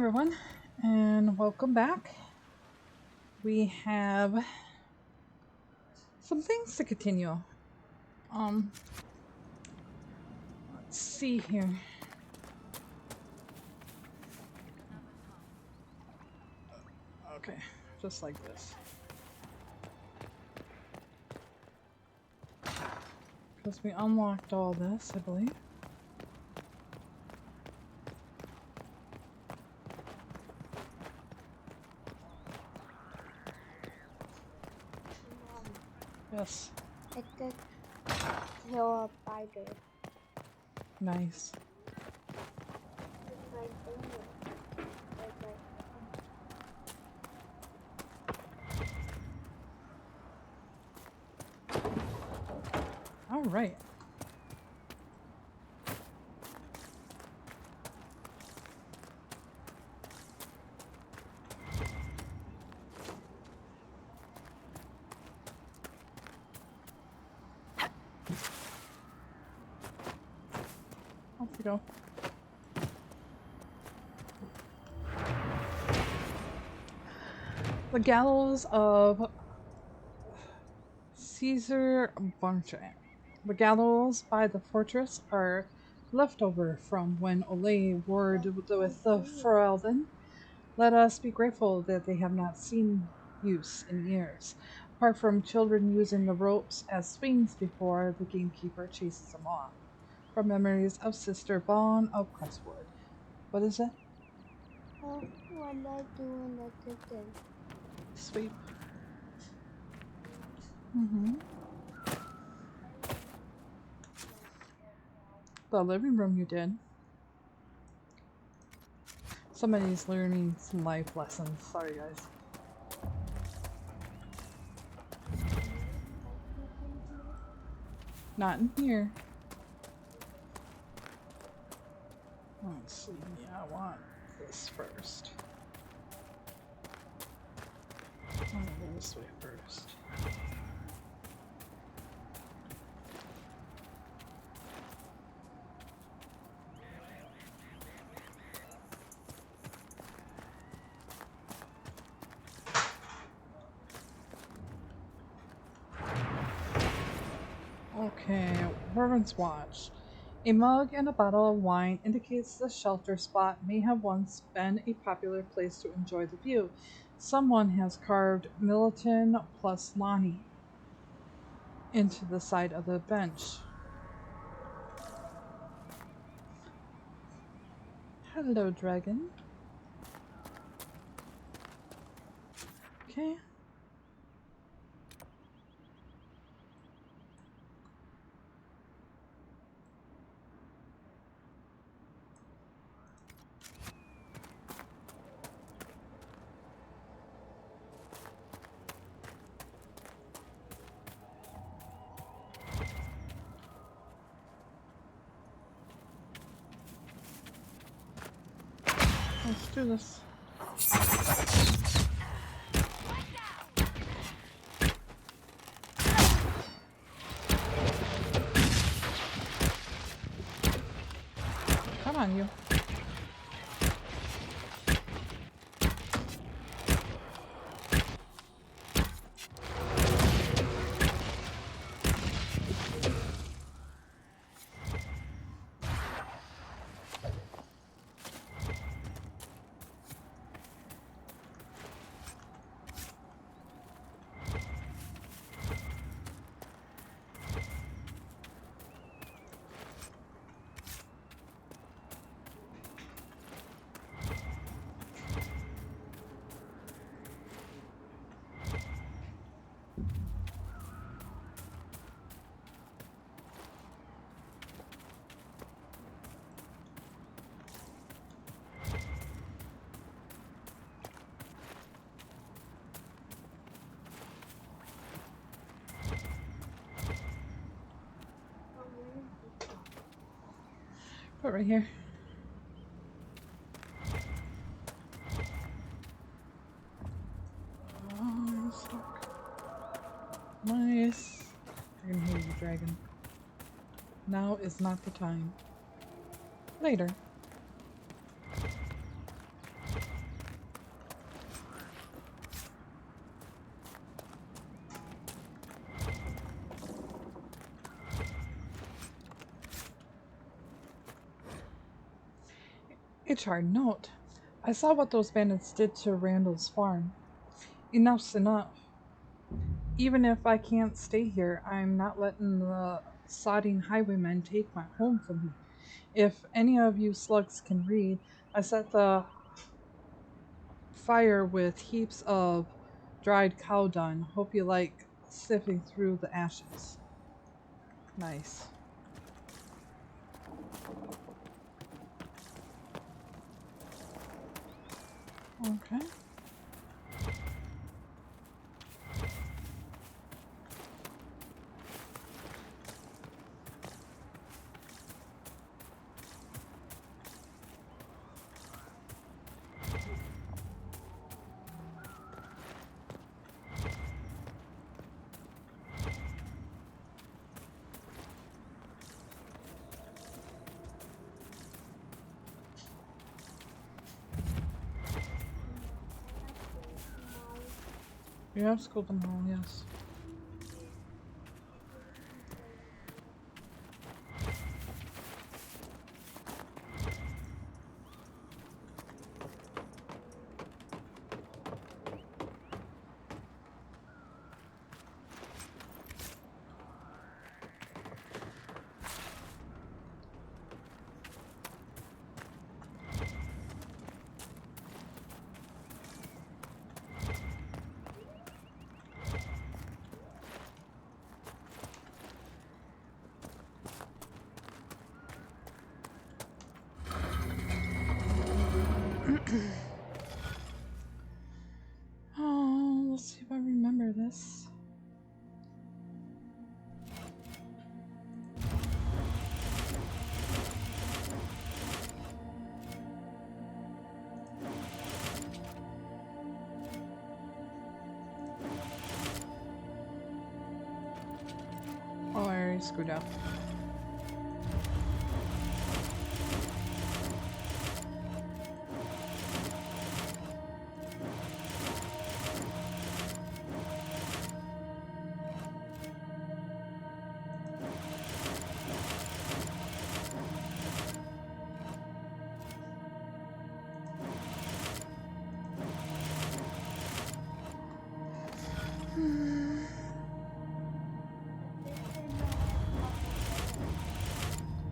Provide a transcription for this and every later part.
everyone, and welcome back. We have some things to continue. Um, let's see here. Okay, just like this. Because we unlocked all this, I believe. Yes. I could kill a spider. Nice. All right. Off we go. The gallows of Caesar Bonche. The gallows by the fortress are leftover from when Ole warred with the Ferelden. Let us be grateful that they have not seen use in years, apart from children using the ropes as swings before the gamekeeper chases them off. From memories of Sister Bon of Crestwood. What is it? What I do in the kitchen? Sweep. Mm-hmm. The living room you did. Somebody's learning some life lessons. Sorry, guys. Not in here. Let's see. I want this first. I'll go this way first. Okay, Warren's Watch. A mug and a bottle of wine indicates the shelter spot may have once been a popular place to enjoy the view. Someone has carved Militon plus Lonnie into the side of the bench. Hello, dragon. Okay. Let's do this. Come on, you. Put it right here. Oh, stuck. Nice. I can hear you, dragon. Now is not the time. Later. a charred note. I saw what those bandits did to Randall's farm. Enough's enough. Even if I can't stay here, I'm not letting the sodding highwaymen take my home from me. If any of you slugs can read, I set the fire with heaps of dried cow dung. Hope you like sifting through the ashes. Nice. Okay. You have schooled them all, yes. Oh, let's see if I remember this. Oh, I already screwed up.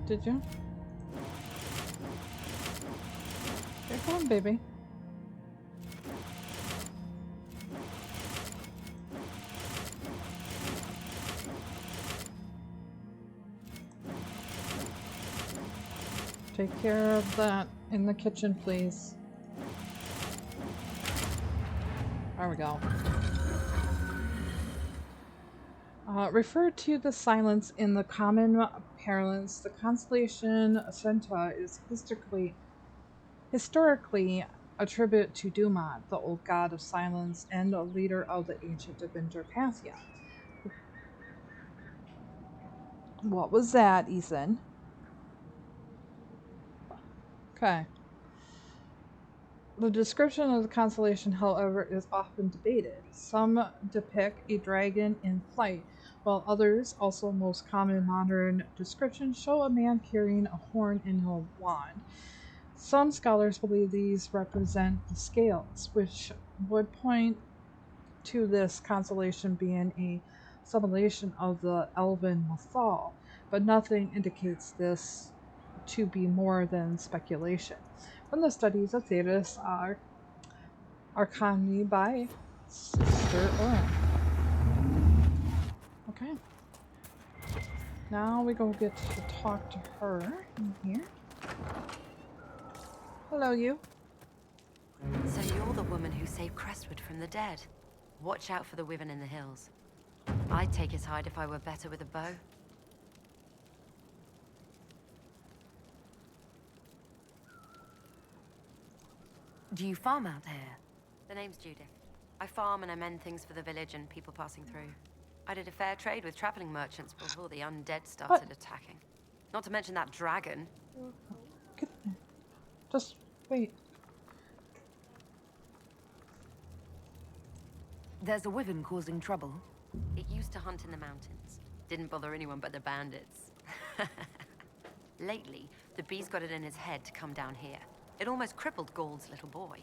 Did you? Okay, come on, baby. Take care of that in the kitchen, please. There we go. Refer to the silence in the common parlance. The constellation Senta is historically attributed to Dumat, the old god of silence and a leader of the ancient Winter Pantheon. What was that, Ethan? Okay. The description of the constellation, however, is often debated. Some depict a dragon in flight, while others, also most common modern descriptions, show a man carrying a horn and a wand. Some scholars believe these represent the scales, which would point to this constellation being a summation of the elven Mathal, but nothing indicates this to be more than speculation. From the studies of Thetis are Arcani by Sister Oren. Okay. Now we go get to talk to her in here. Hello, you. So you're the woman who saved Crestwood from the dead. Watch out for the wyvern in the hills. I'd take his hide if I were better with a bow. Do you farm out here? The name's Judith. I farm and I mend things for the village and people passing through. I did a fair trade with traveling merchants before the undead started attacking. Not to mention that dragon. Get in there. Just wait. There's a wyvern causing trouble. It used to hunt in the mountains. Didn't bother anyone but the bandits. Lately, the bee's got it in his head to come down here. It almost crippled Gauld's little boy.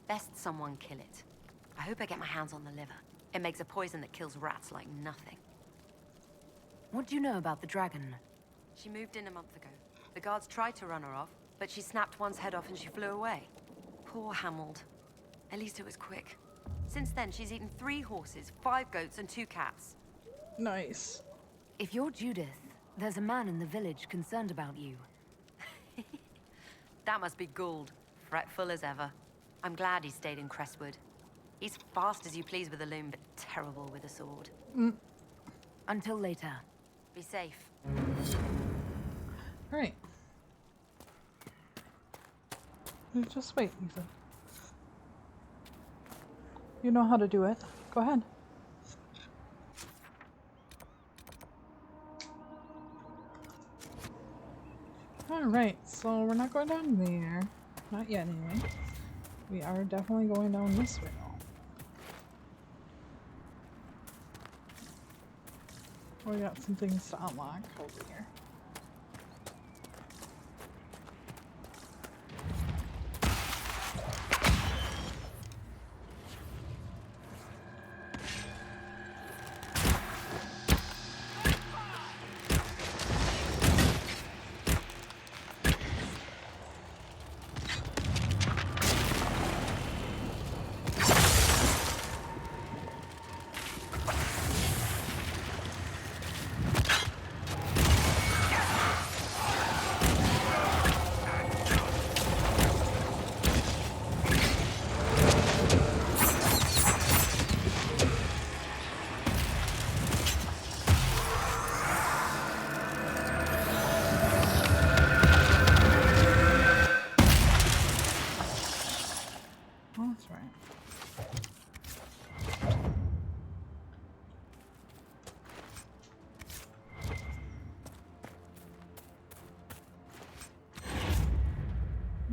Best someone kill it. I hope I get my hands on the liver. It makes a poison that kills rats like nothing. What do you know about the dragon? She moved in a month ago. The guards tried to run her off, but she snapped one's head off and she flew away. Poor Hamold. At least it was quick. Since then, she's eaten 3 horses, 5 goats, and 2 cats. Nice. If you're Judith, there's a man in the village concerned about you. That must be Gould, fretful as ever. I'm glad he stayed in Crestwood. He's fast as you please with a loom, but terrible with a sword. Until later. Be safe. Alright. Just wait, Ethan. You know how to do it. Go ahead. Alright, so we're not going down there. Not yet, anyway. We are definitely going down this way, though. We got some things to unlock over here.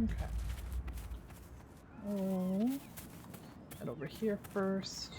Okay. Oh, head over here first.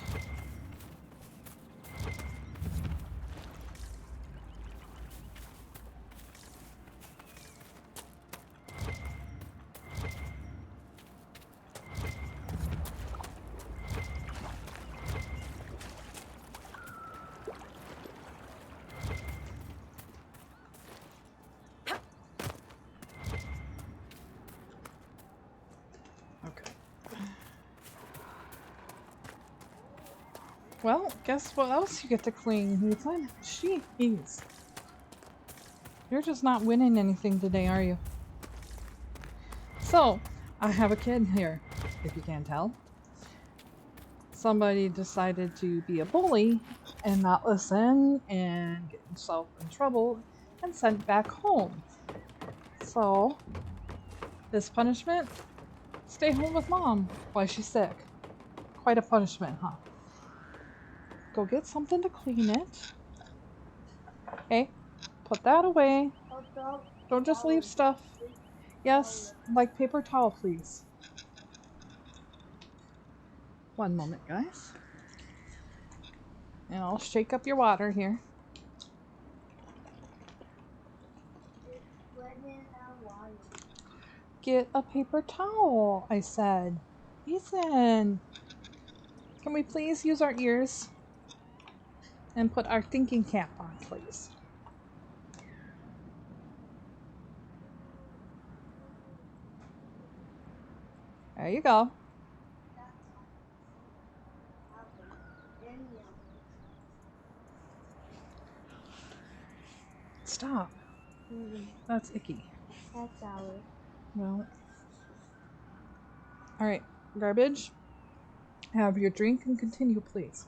Well, guess what else you get to clean, Ethan? Jeez. You're just not winning anything today, are you? So, I have a kid here, if you can't tell. Somebody decided to be a bully and not listen and get himself in trouble and sent back home. So, this punishment? Stay home with mom while she's sick. Quite a punishment, huh? Go get something to clean it. Okay, put that away. Don't just leave stuff. Yes, like paper towel, please. One moment, guys. And I'll shake up your water here. Get a paper towel, I said. Ethan, can we please use our ears? And put our thinking cap on, please. There you go. Stop. That's icky. That's ours. Well. Alright, garbage. Have your drink and continue, please.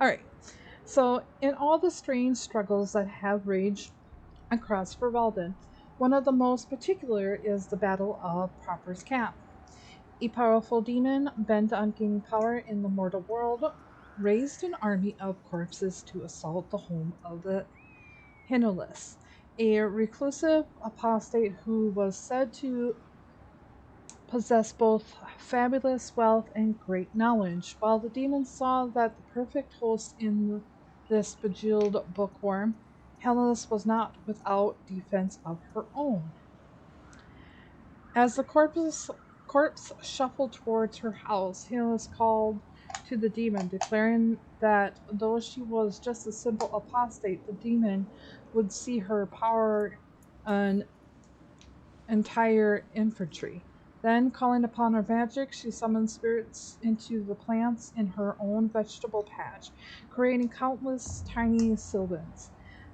Alright. So, in all the strange struggles that have raged across Ferelden, one of the most particular is the Battle of Proper's Cap. A powerful demon, bent on gaining power in the mortal world, raised an army of corpses to assault the home of the Hinolus, a reclusive apostate who was said to possess both fabulous wealth and great knowledge. While the demon saw that the perfect host in this bejeweled bookworm, Hinolus was not without defense of her own. As the corpse shuffled towards her house, Hillis called to the demon, declaring that though she was just a simple apostate, the demon would see her power an entire infantry. Then, calling upon her magic, she summoned spirits into the plants in her own vegetable patch, creating countless tiny sylvans.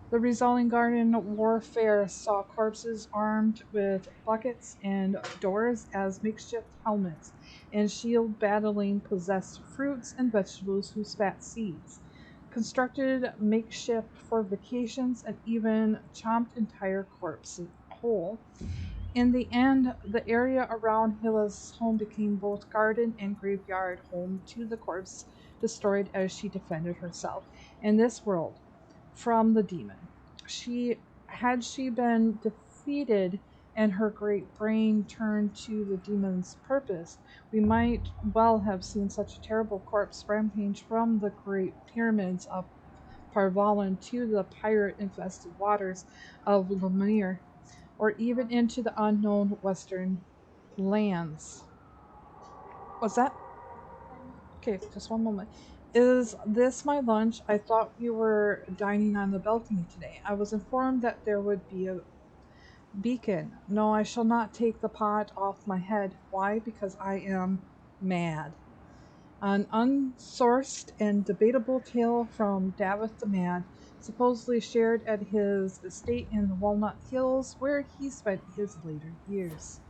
The resulting garden warfare saw corpses armed with buckets and doors as makeshift helmets, and shield battling possessed fruits and vegetables who spat seeds, constructed makeshift fortifications, and even chomped entire corpses whole. In the end, the area around Hilla's home became both garden and graveyard, home to the corpse destroyed as she defended herself in this world from the demon. Had she been defeated and her great brain turned to the demon's purpose, we might well have seen such a terrible corpse rampage from the great pyramids of Parvalan to the pirate-infested waters of Lemire, or even into the unknown western lands. What's that? Okay, just one moment. Is this my lunch? I thought we were dining on the balcony today. I was informed that there would be a beacon. No, I shall not take the pot off my head. Why? Because I am mad. An unsourced and debatable tale from Davith the Mad, supposedly shared at his estate in the Walnut Hills, where he spent his later years.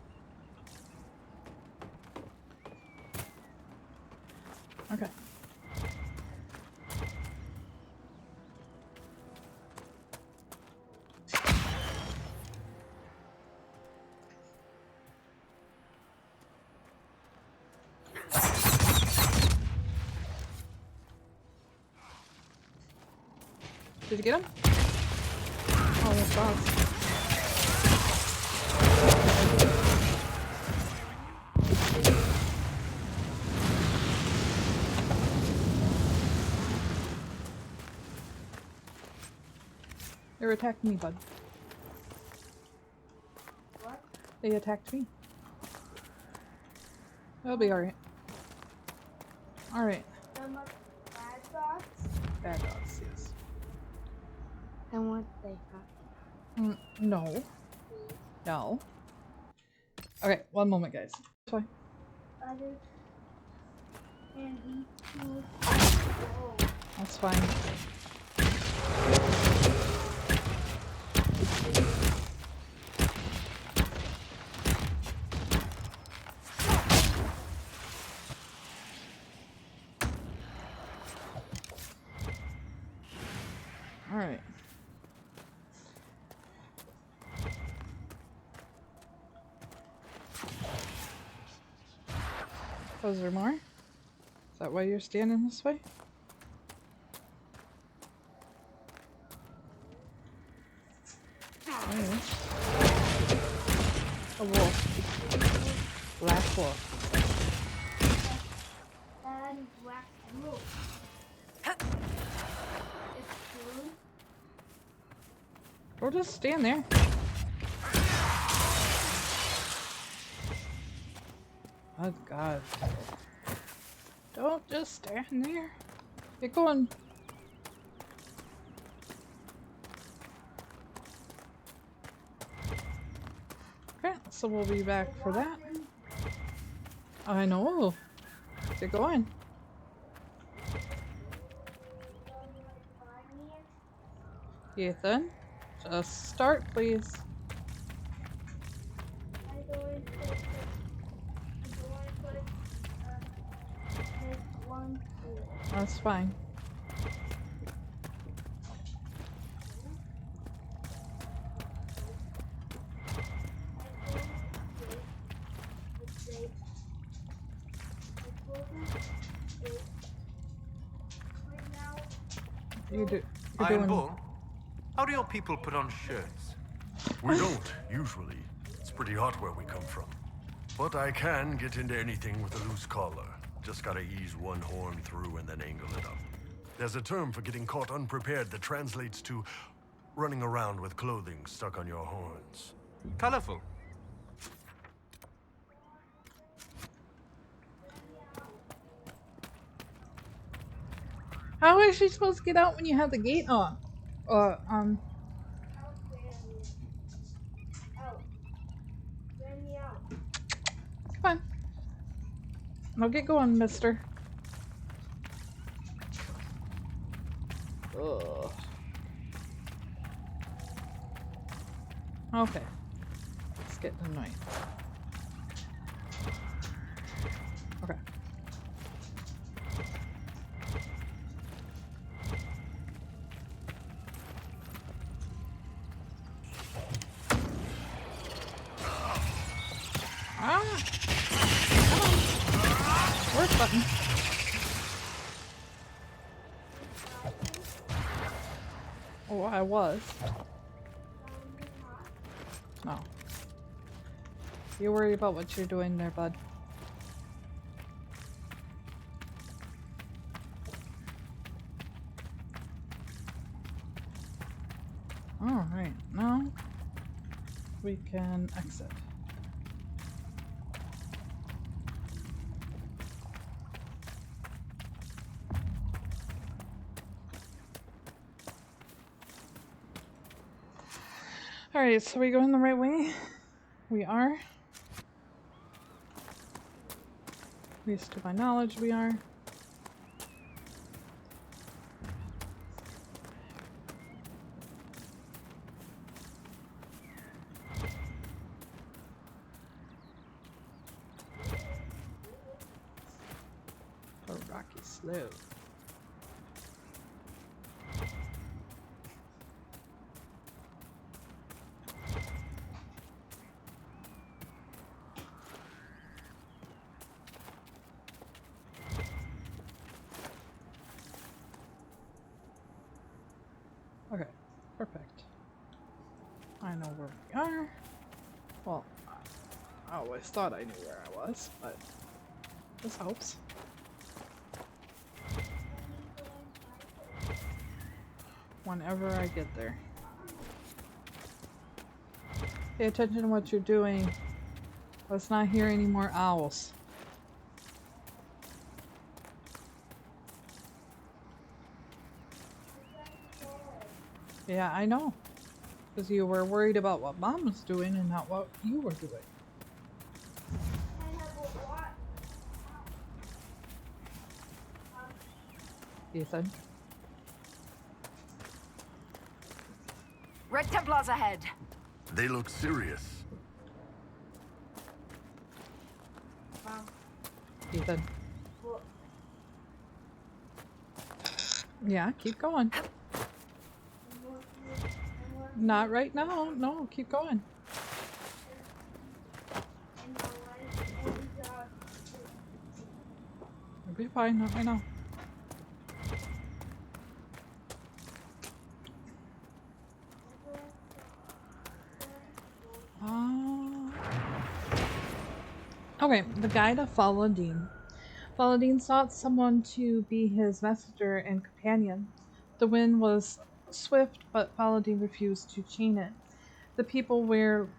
Okay. Did you get him? Oh, that's fast. They were attacking me, bud. What? They attacked me. That'll be alright. Alright. Some of bad dogs Bad dogs, yes. and what they have. No. No. Okay, one moment, guys. Sorry. Others and eat food. Oh. That's fine. Alright. Was there more? Is that why you're standing this way? Oh. A wolf. Black wolf. And black wolf. It's true. Or just stand there. Oh god. Don't just stand there. Get going. Okay, so we'll be back for that. I know. Get going. Ethan, just start, please. That's fine. You're Iron doing... Bull, how do your people put on shirts? We don't, usually. It's pretty hot where we come from. But I can get into anything with a loose collar. Just gotta ease one horn through and then angle it up. There's a term for getting caught unprepared that translates to running around with clothing stuck on your horns. Colorful. How is she supposed to get out when you have the gate on? Out, let me out. Come on. Now get going, mister. Ugh. Okay. It's getting annoying. Okay. Ah! Come on. Work button. Oh, I was. No. You worry about what you're doing there, bud. Alright, now we can exit. Alright, so we going the right way? We are. At least to my knowledge, we are. A rocky slope. Okay, perfect. I know where we are. Well, I always thought I knew where I was, but this helps. Whenever I get there. Pay attention to what you're doing. Let's not hear any more owls. Yeah, I know. Because you were worried about what Mom was doing and not what you were doing. Ethan? Red Templars ahead. They look serious. Ethan? Yeah, keep going. Not right now. No, keep going. You'll be fine. Not right now. Okay, the guide of Faladin. Faladin sought someone to be his messenger and companion. The wind was swift, but Faladin refused to chain it. The people were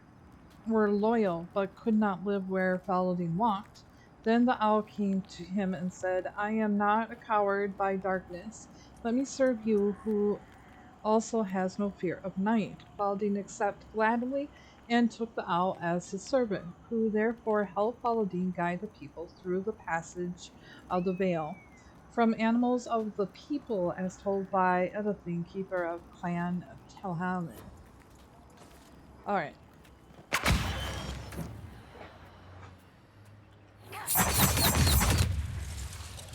loyal, but could not live where Faladin walked. Then the owl came to him and said, I am not a coward by darkness. Let me serve you, who also has no fear of night. Faladin accepted gladly and took the owl as his servant, who therefore helped Faladin guide the people through the passage of the veil. From animals of the people, as told by Edithine, keeper of clan of Telhalin. Alright.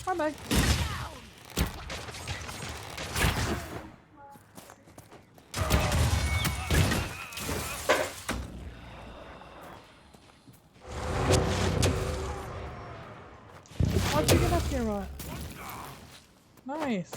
Bye-bye. How'd you get up here, Rod? Nice.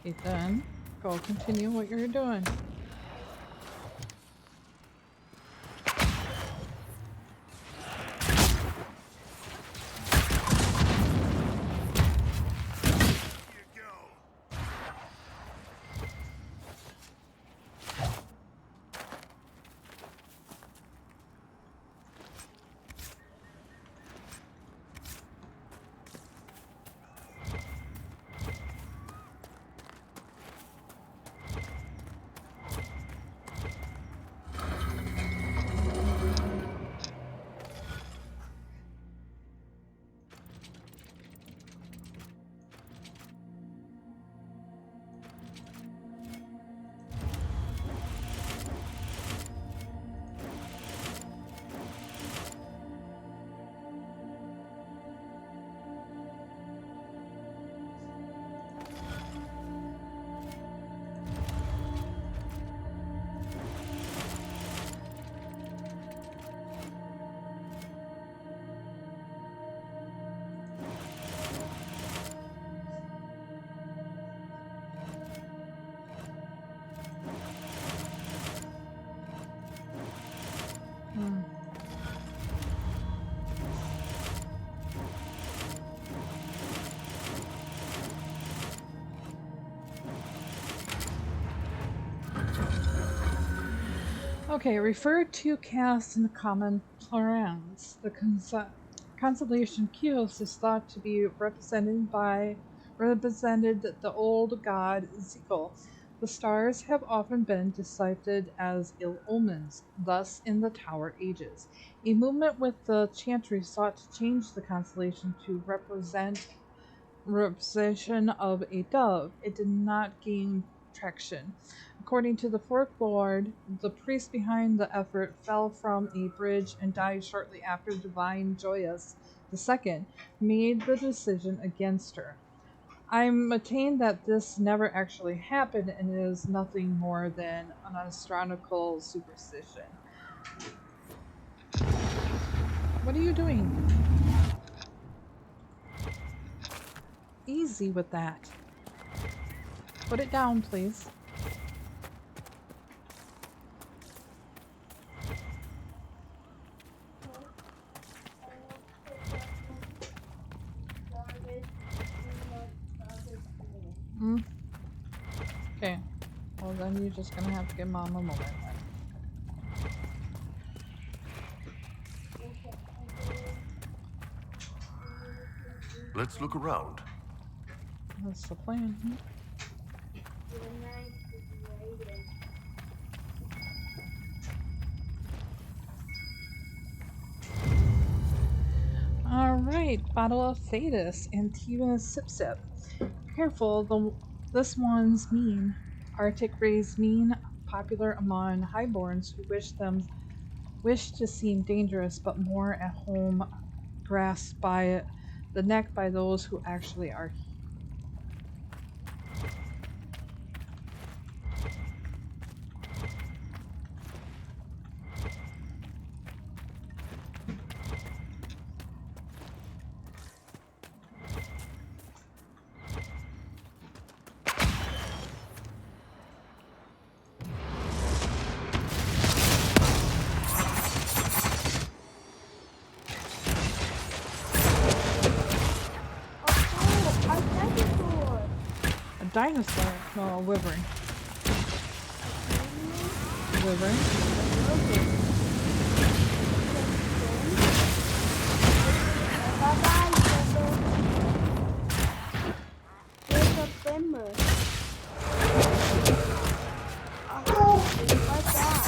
Ethan, go continue what you're doing. Okay, referred to cast in common parlance, the constellation Chios is thought to be represented the old god Ezekiel. The stars have often been decided as ill omens, thus in the Tower Ages. A movement with the Chantry sought to change the constellation to representation of a dove. It did not gain traction. According to the folklore, the priest behind the effort fell from a bridge and died shortly after Divine Joyous II made the decision against her. I maintain that this never actually happened and is nothing more than an astronomical superstition. What are you doing? Easy with that. Put it down, please. Okay. Well, then you're just gonna have to give Mom a moment. Let's look around. That's the plan. Alright, bottle of Thetis, Antiva Sip Sip. Careful, this one's mean. Arctic rays mean, popular among highborns who wish to seem dangerous but more at home, grasped by the neck by those who actually are. Dinosaur. No, a wyvern. Wyvern. There's a bimmer. What's that?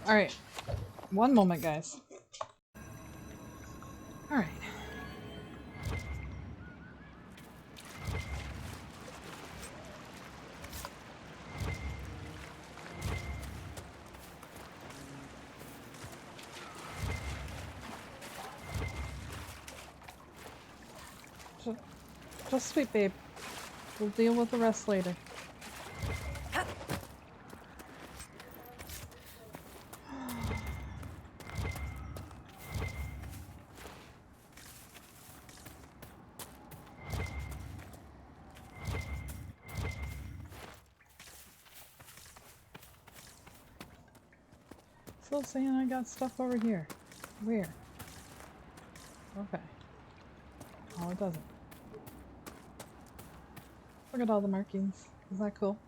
Alright. One moment, guys. Alright. Just sweet, babe. We'll deal with the rest later. Still saying I got stuff over here. Where? Okay. Oh, it doesn't. Look at all the markings. Is that cool?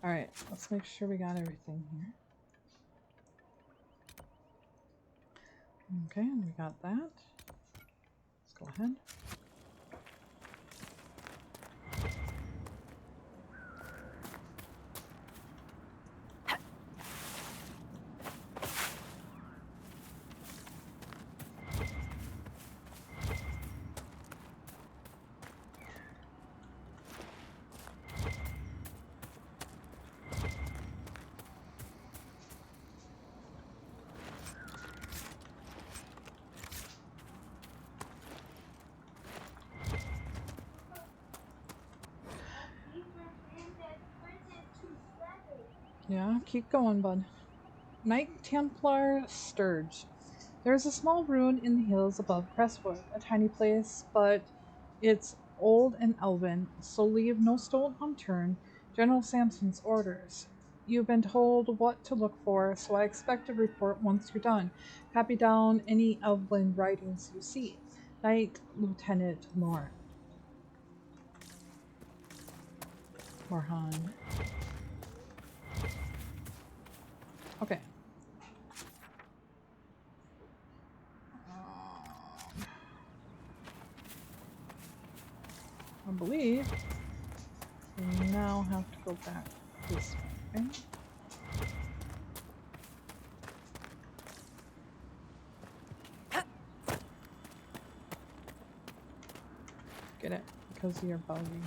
Alright, let's make sure we got everything here. Okay, we got that. Let's go ahead. Yeah, keep going, bud. Knight Templar Sturge. There is a small ruin in the hills above Crestwood, a tiny place, but it's old and elven, so leave no stone unturned. General Samson's orders. You've been told what to look for, so I expect a report once you're done. Copy down any elven writings you see. Knight Lieutenant Morhan. Okay. I believe we now have to go back this way. Get it? Because you're bugging me.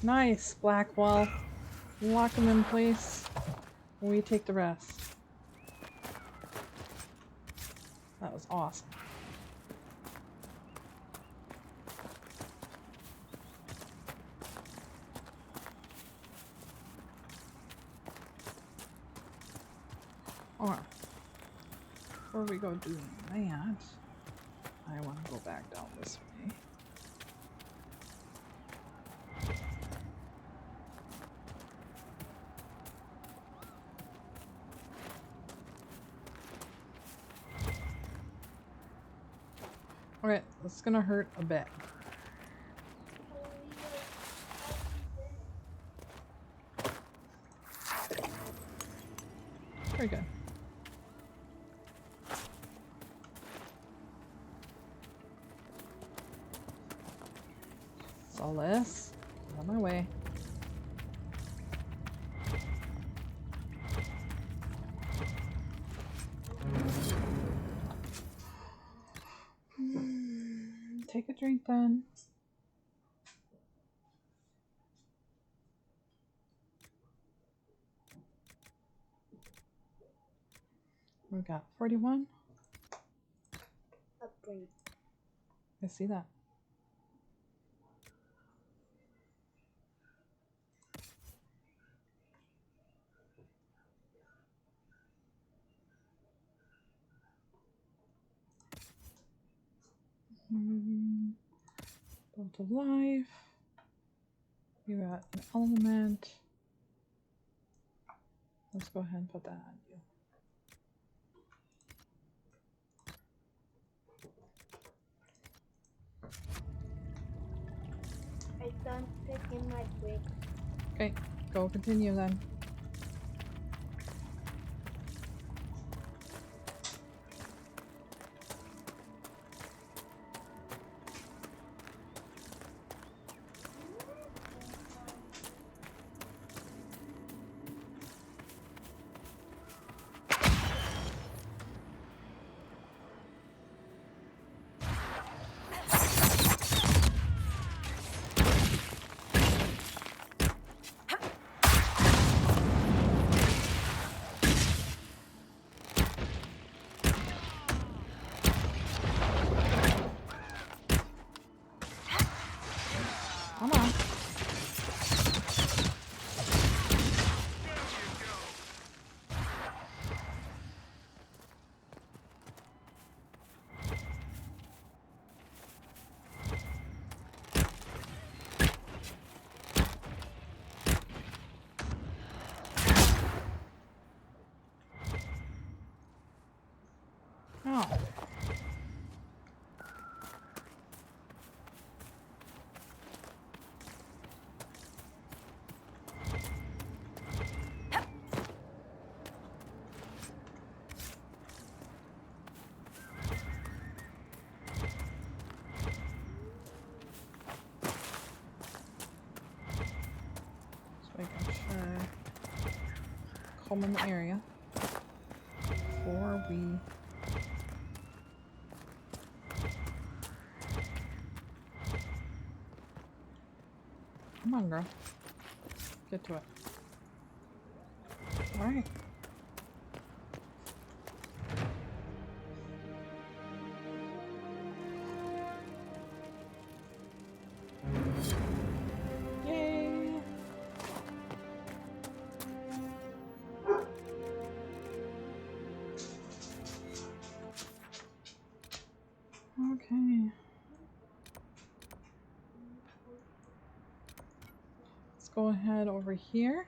Nice, Blackwell. Lock them in place. We take the rest. That was awesome. Alright. Before we go doing that, I want to go back down this way. Okay, that's gonna hurt a bit. Very good. Solace, on my way. Take a drink then. We got 41. Upgrade. I see that. Bolt of life. You got an element. Let's go ahead and put that on you. I don't take in my break. Okay, go continue then. Come on. Oh. Making sure comb in the area before we come on, girl, get to it. Alright. Yay! Okay. Let's go ahead over here.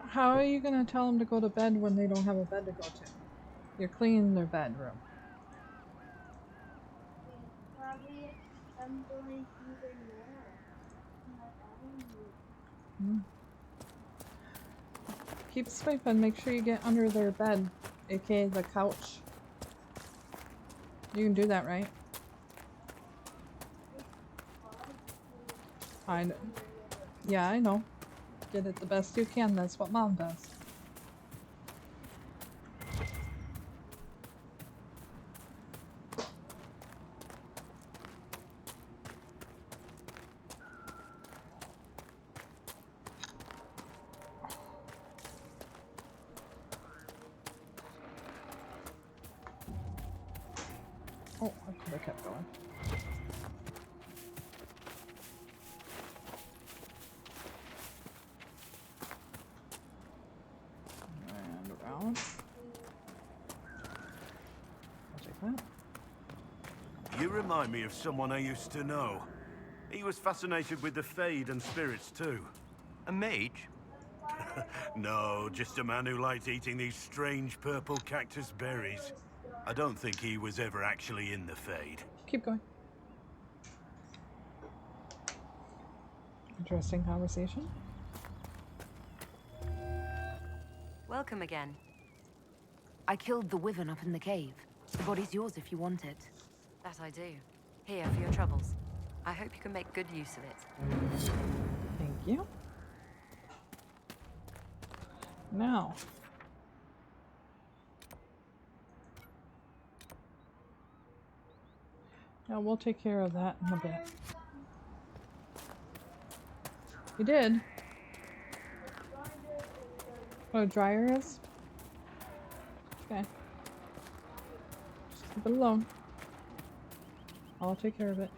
How are you gonna tell them to go to bed when they don't have a bed to go to? You're cleaning their bedroom. Probably I'm going to the Mm. Keep sweeping. Make sure you get under their bed, aka the couch. You can do that, right? Yeah, I know. Get it the best you can. That's what Mom does. Oh, I could have kept going. And around. I'll take that. You remind me of someone I used to know. He was fascinated with the Fade and spirits too. A mage? No, just a man who liked eating these strange purple cactus berries. I don't think he was ever actually in the Fade. Keep going. Interesting conversation. Welcome again. I killed the wyvern up in the cave. The body's yours if you want it. That I do. Here for your troubles. I hope you can make good use of it. Thank you. Now. Yeah, we'll take care of that in a bit. You did? What a dryer is? Okay. Just keep it alone. I'll take care of it.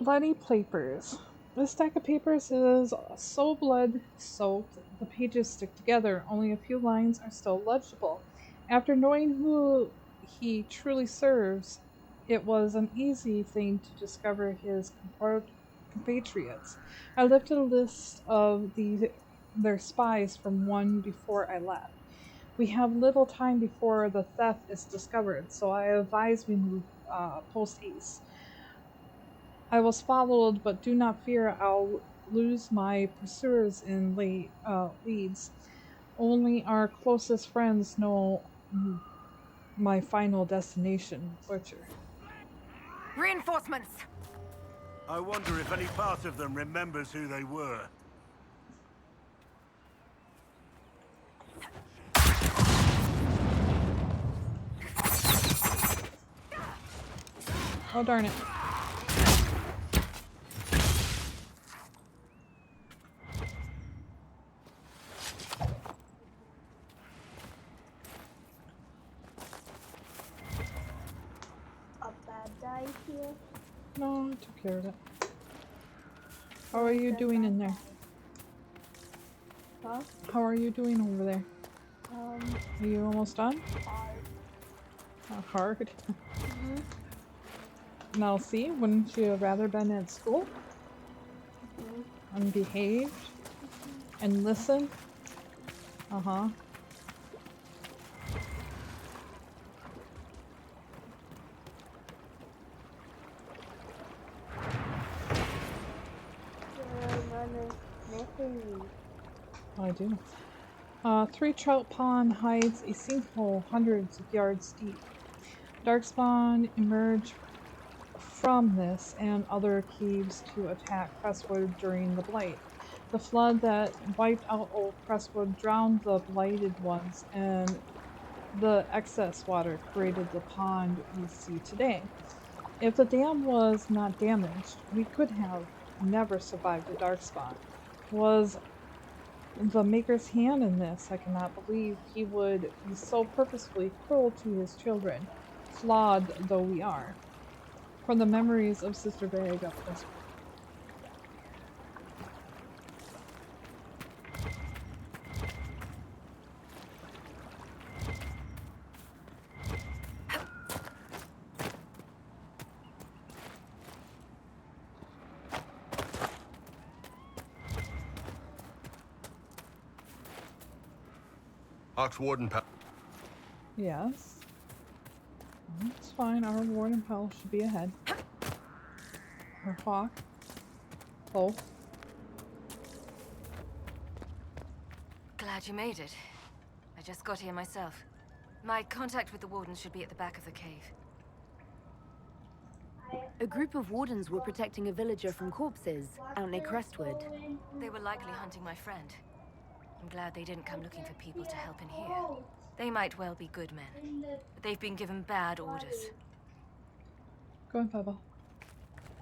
Bloody papers. This stack of papers is so blood-soaked, the pages stick together. Only a few lines are still legible. After knowing who he truly serves, it was an easy thing to discover his compatriots. I lifted a list of their spies from one before I left. We have little time before the theft is discovered, so I advise we move post-haste. I was followed, but do not fear I'll lose my pursuers in leads. Only our closest friends know my final destination, Butcher. Reinforcements! I wonder if any part of them remembers who they were. Oh, darn it. a bad die here. No, I took care of it. How are you doing in there? Huh? How are you doing over there? Are you almost done? Hard. Now see, wouldn't you have rather been at school? And behaved? And listened? Uh-huh. I do. 3 trout pond hides a sinkhole hundreds of yards deep. Darkspawn emerge from this and other caves to attack Crestwood during the Blight. The flood that wiped out old Crestwood drowned the blighted ones, and the excess water created the pond we see today. If the dam was not damaged, we could have never survived the Darkspawn. Was the Maker's hand in this? I cannot believe he would be so purposefully cruel to his children, flawed though we are. From the memories of Sister Bag up this. Hawke's Warden pal. Yes. It's fine, our Warden pal should be ahead. Or Hawke. Both. Glad you made it. I just got here myself. My contact with the Wardens should be at the back of the cave. A group of wardens were protecting a villager from corpses out near Crestwood. They were likely hunting my friend. I'm glad they didn't come looking for people to help in here. They might well be good men, but they've been given bad orders. Go on, Pebble.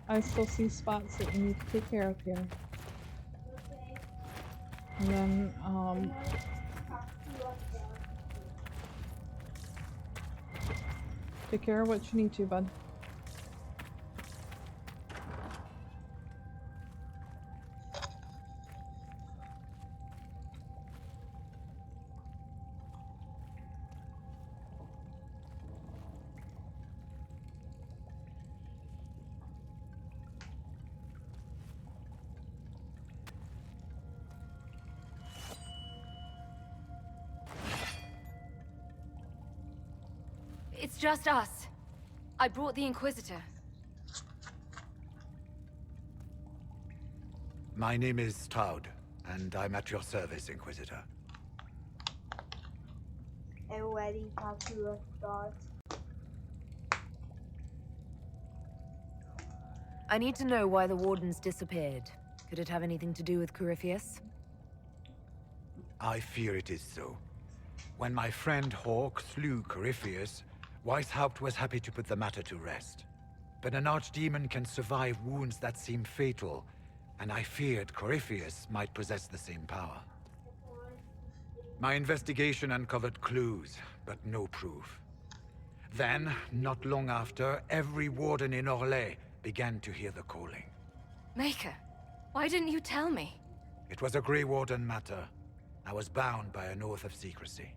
I still see spots that you need to take care of here. And then, take care of what you need to, bud. It's just us. I brought the Inquisitor. My name is Stroud, and I'm at your service, Inquisitor. And ready to start. I need to know why the wardens disappeared. Could it have anything to do with Corypheus? I fear it is so. When my friend Hawke slew Corypheus, Weishaupt was happy to put the matter to rest. But an archdemon can survive wounds that seem fatal, and I feared Corypheus might possess the same power. My investigation uncovered clues, but no proof. Then, not long after, every warden in Orlais began to hear the calling. Maker, why didn't you tell me? It was a Grey Warden matter. I was bound by an oath of secrecy.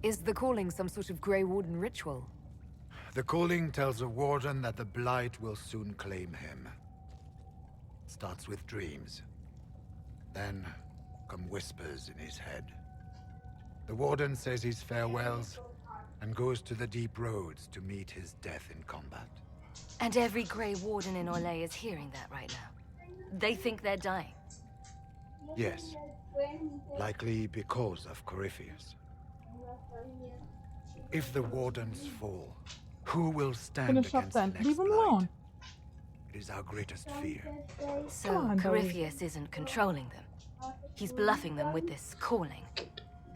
Is the calling some sort of Grey Warden ritual? The calling tells a warden that the Blight will soon claim him. Starts with dreams. Then come whispers in his head. The warden says his farewells and goes to the deep roads to meet his death in combat. And every Grey Warden in Orlais is hearing that right now. They think they're dying. Yes. Likely because of Corypheus. If the wardens fall, who will stand Finish up against then. the next Leave him Blight? alone. It is our greatest fear. So Come on, Corypheus isn't controlling them. He's bluffing them with this calling,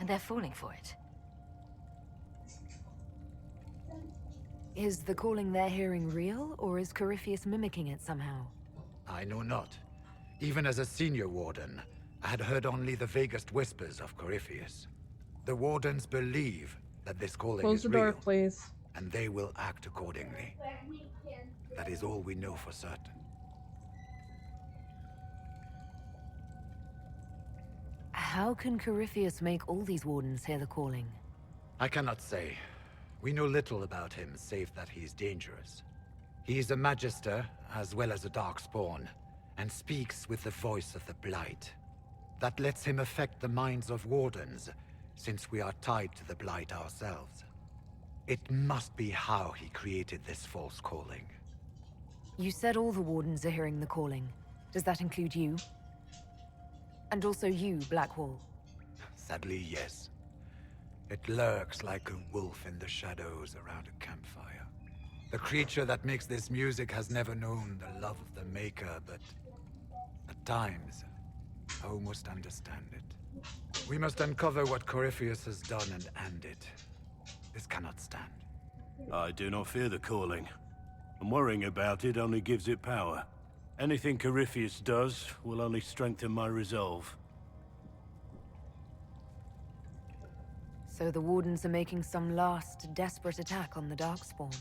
and they're falling for it. Is the calling they're hearing real, or is Corypheus mimicking it somehow? I know not. Even as a senior warden, I had heard only the vaguest whispers of Corypheus. The wardens believe that this calling Close is the door, real, please. and they will act accordingly. That is all we know for certain. how can Corypheus make all these wardens hear the calling? I cannot say. We know little about him, save that he is dangerous. He is a Magister, as well as a Darkspawn, and speaks with the voice of the Blight. That lets him affect the minds of wardens, since we are tied to the Blight ourselves. It must be how he created this false calling. You said all the wardens are hearing the calling. Does that include you? And also you, Blackwall? Sadly, yes. It lurks like a wolf in the shadows around a campfire. The creature that makes this music has never known the love of the Maker, but at times, I almost understand it. We must uncover what Corypheus has done and end it. This cannot stand. I do not fear the calling. And worrying about it only gives it power. Anything Corypheus does will only strengthen my resolve. So the wardens are making some last, desperate attack on the Darkspawn.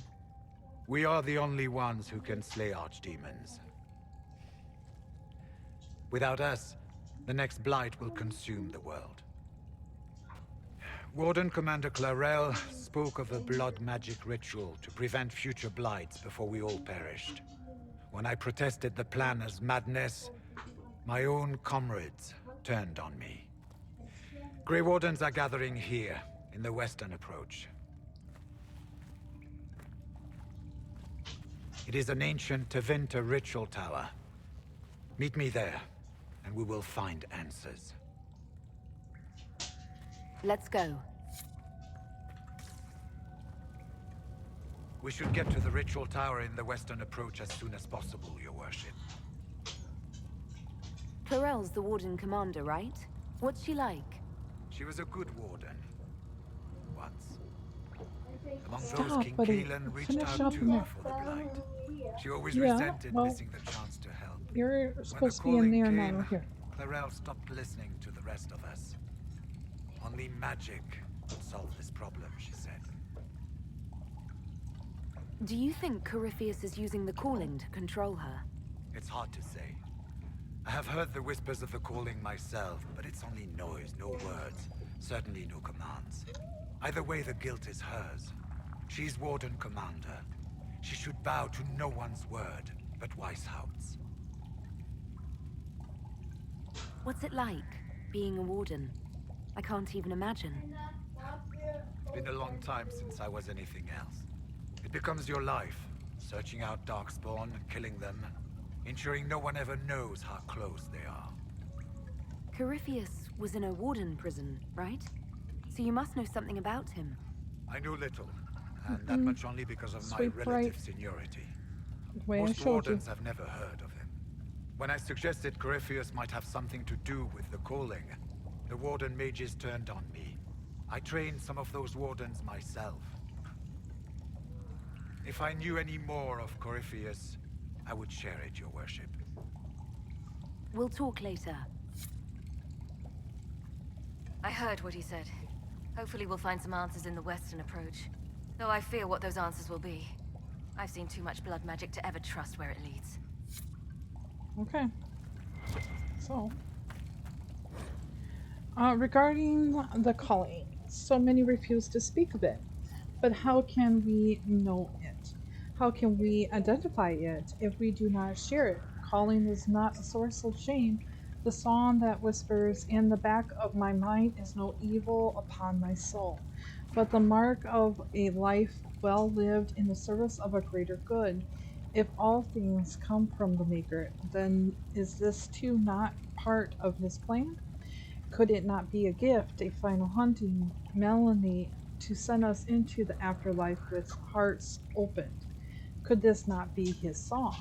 We are the only ones who can slay archdemons. Without us, the next blight will consume the world. Warden Commander Clarel spoke of a blood magic ritual to prevent future blights before we all perished. When I protested the plan as madness, my own comrades turned on me. Grey Wardens are gathering here, in the western approach. It is an ancient Tevinter ritual tower. Meet me there, and we will find answers. Let's go. We should get to the ritual tower in the western approach as soon as possible, Your Worship. Clarel's the Warden Commander, right? What's she like? She was a good warden. Once. Among Stop, those, King buddy. Kalen reached Finish out up to in her there. for the blight. She always Yeah, resented well, missing the chance to help. You're When the supposed to be in calling there came, now, here. Clarel stopped listening to the rest of us. Only magic could solve this problem, she said. Do you think Corypheus is using the calling to control her? It's hard to say. I have heard the whispers of the calling myself, but it's only noise, no words. Certainly no commands. Either way, the guilt is hers. She's Warden Commander. She should bow to no one's word, but Weishaupt's. What's it like, being a warden? I can't even imagine. It's been a long time since I was anything else. It becomes your life, searching out Darkspawn, killing them, ensuring no one ever knows how close they are. Corypheus was in a warden prison, right? So you must know something about him. I know little, and that much only because of my Sweep relative right. seniority. The way I Most showed you. wardens have never heard of him. When I suggested Corypheus might have something to do with the calling, the warden mages turned on me. I trained some of those wardens myself. If I knew any more of Corypheus, I would share it, Your Worship. We'll talk later. I heard what he said. Hopefully we'll find some answers in the western approach. Though I fear what those answers will be. I've seen too much blood magic to ever trust where it leads. Okay. So, regarding the calling, so many refuse to speak of it. But how can we know it? How can we identify it if we do not share it? Calling is not a source of shame. The song that whispers in the back of my mind is no evil upon my soul, but the mark of a life well lived in the service of a greater good. If all things come from the Maker, then is this too not part of his plan? Could it not be a gift, a final hunting melody to send us into the afterlife with hearts opened? Could this not be his song?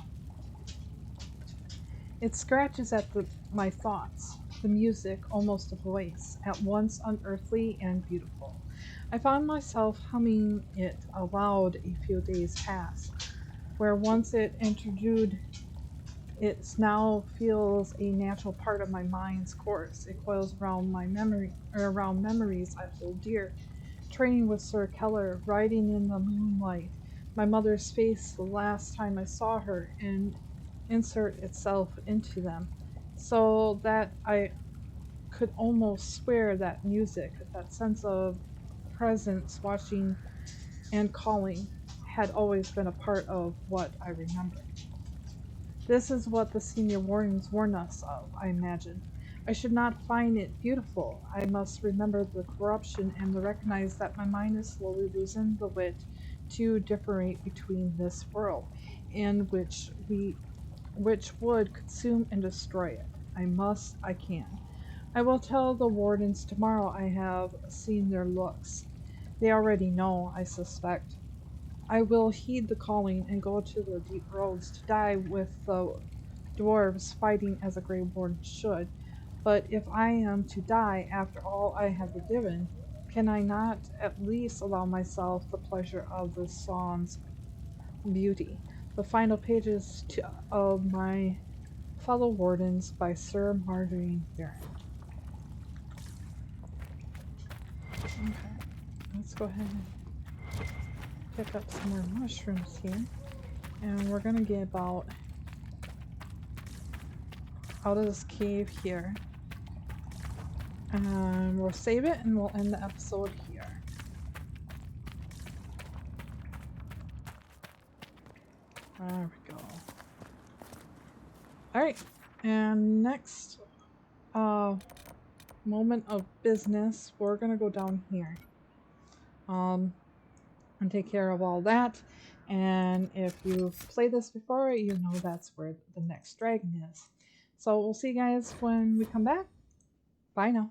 It scratches at my thoughts, the music, almost a voice, at once unearthly and beautiful. I found myself humming it aloud a few days past, where once it introduced, it now feels a natural part of my mind's course. It coils around my memory, or around memories I hold dear. Training with Sir Keller, riding in the moonlight, my mother's face the last time I saw her, and insert itself into them, so that I could almost swear that music, that sense of presence, watching and calling, had always been a part of what I remembered. This is what the senior wardens warn us of, I imagine. I should not find it beautiful. I must remember the corruption and recognize that my mind is slowly losing the wit to differentiate between this world, and which would consume and destroy it. I can. I will tell the wardens tomorrow I have seen their looks. They already know, I suspect. I will heed the calling and go to the deep roads to die with the dwarves fighting as a Grey Warden should. But if I am to die after all I have been given, can I not at least allow myself the pleasure of the song's beauty? The final pages of my fellow wardens by Sir Margarine Baron. Okay, let's go ahead and pick up some more mushrooms here. And we're gonna get out of this cave here. And we'll save it and we'll end the episode here. There we go. Alright, and next moment of business, we're gonna go down here. And take care of all that. And if you've played this before, you know that's where the next dragon is. So we'll see you guys when we come back. Bye now.